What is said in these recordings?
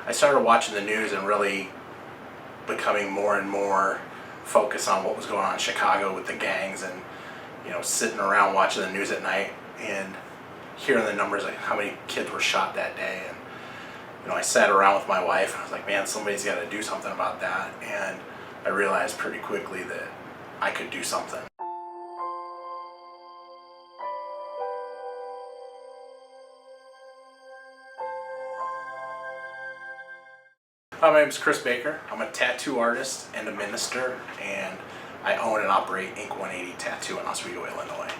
I started watching the news and really becoming more and more focused on what was going on in Chicago with the gangs, and sitting around watching the news at night and hearing the numbers, like how many kids were shot that day. And I sat around with my wife and I was like, man, somebody's got to do something about that. And I realized pretty quickly that I could do something. My name is Chris Baker. I'm a tattoo artist and a minister, and I own and operate Ink 180 Tattoo in Oswego, Illinois.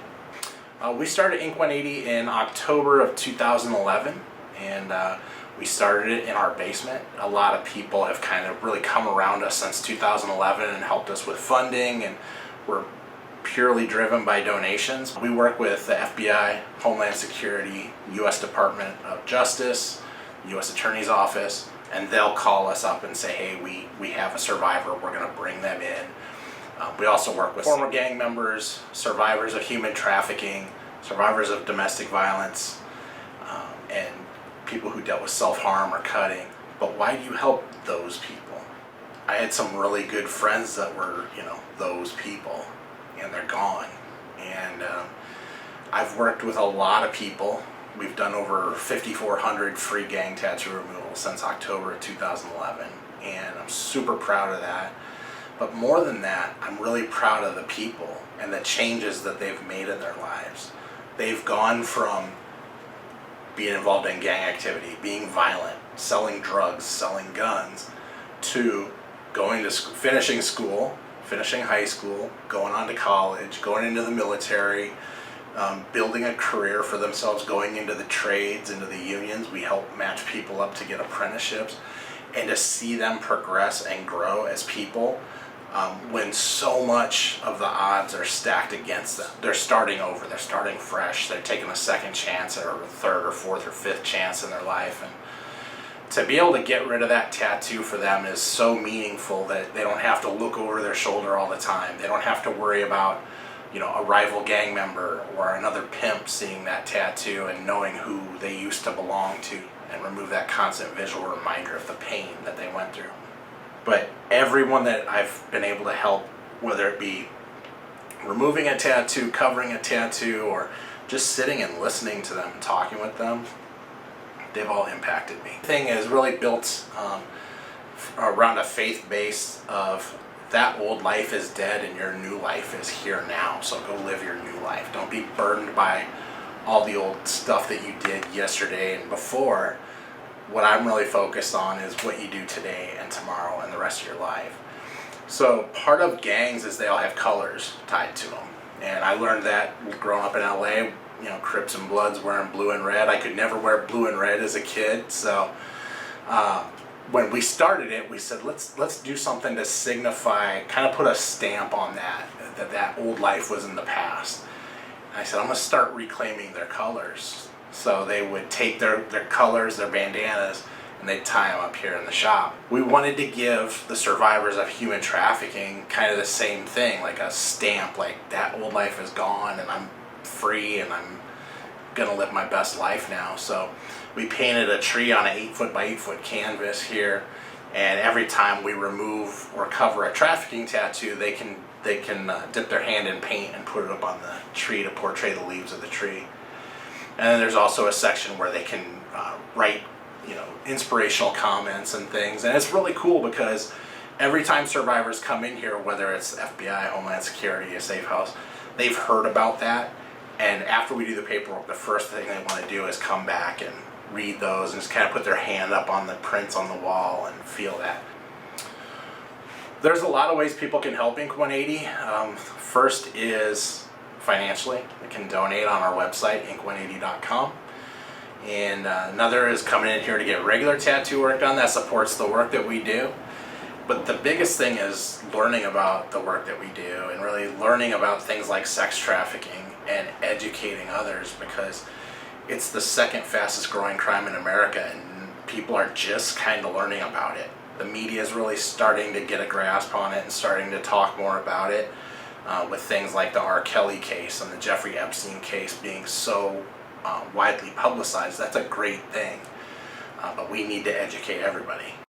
We started Ink 180 in October of 2011, and we started it in our basement. A lot of people have kind of really come around us since 2011 and helped us with funding, and we're purely driven by donations. We work with the FBI, Homeland Security, U.S. Department of Justice, U.S. Attorney's Office, and they'll call us up and say, hey, we have a survivor, we're going to bring them in. We also work with former gang members, survivors of human trafficking, survivors of domestic violence, and people who dealt with self-harm or cutting. But why do you help those people? I had some really good friends that were, those people, and they're gone. And I've worked with a lot of people. We've done over 5,400 free gang tattoo removals since October of 2011, and I'm super proud of that. But more than that, I'm really proud of the people and the changes that they've made in their lives. They've gone from being involved in gang activity, being violent, selling drugs, selling guns, to going to finishing school, finishing high school, going on to college, going into the military, building a career for themselves, going into the trades, into the unions. We help match people up to get apprenticeships, and to see them progress and grow as people when so much of the odds are stacked against them. They're starting over, they're starting fresh, they're taking a second chance or a third or fourth or fifth chance in their life. And to be able to get rid of that tattoo for them is so meaningful that they don't have to look over their shoulder all the time. They don't have to worry about a rival gang member or another pimp seeing that tattoo and knowing who they used to belong to, and remove that constant visual reminder of the pain that they went through. But everyone that I've been able to help, whether it be removing a tattoo, covering a tattoo, or just sitting and listening to them and talking with them, they've all impacted me. The thing is really built around a faith base of that old life is dead and your new life is here now, so go live your new life. Don't be burdened by all the old stuff that you did yesterday and before. What I'm really focused on is what you do today and tomorrow and the rest of your life. So part of gangs is they all have colors tied to them, and I learned that growing up in LA. Crips and Bloods wearing blue and red. I could never wear blue and red as a kid, so when we started it, we said let's do something to signify, kind of put a stamp on that old life was in the past. And I said, I'm going to start reclaiming their colors. So they would take their colors, their bandanas, and they'd tie them up here in the shop. We wanted to give the survivors of human trafficking kind of the same thing, like a stamp, like that old life is gone and I'm free and I'm going to live my best life now. So we painted a tree on an 8-foot by 8-foot canvas here, and every time we remove or cover a trafficking tattoo, they can dip their hand in paint and put it up on the tree to portray the leaves of the tree. And then there's also a section where they can write, inspirational comments and things. And it's really cool because every time survivors come in here, whether it's FBI, Homeland Security, a safe house, they've heard about that. And after we do the paperwork, the first thing they want to do is come back and read those and just kind of put their hand up on the prints on the wall and feel that. There's a lot of ways people can help Ink 180. First is financially. They can donate on our website, ink180.com. And another is coming in here to get regular tattoo work done. That supports the work that we do. But the biggest thing is learning about the work that we do and really learning about things like sex trafficking and educating others, because it's the second fastest growing crime in America and people are just kind of learning about it. The media is really starting to get a grasp on it and starting to talk more about it, with things like the R. Kelly case and the Jeffrey Epstein case being so widely publicized. That's a great thing. but we need to educate everybody.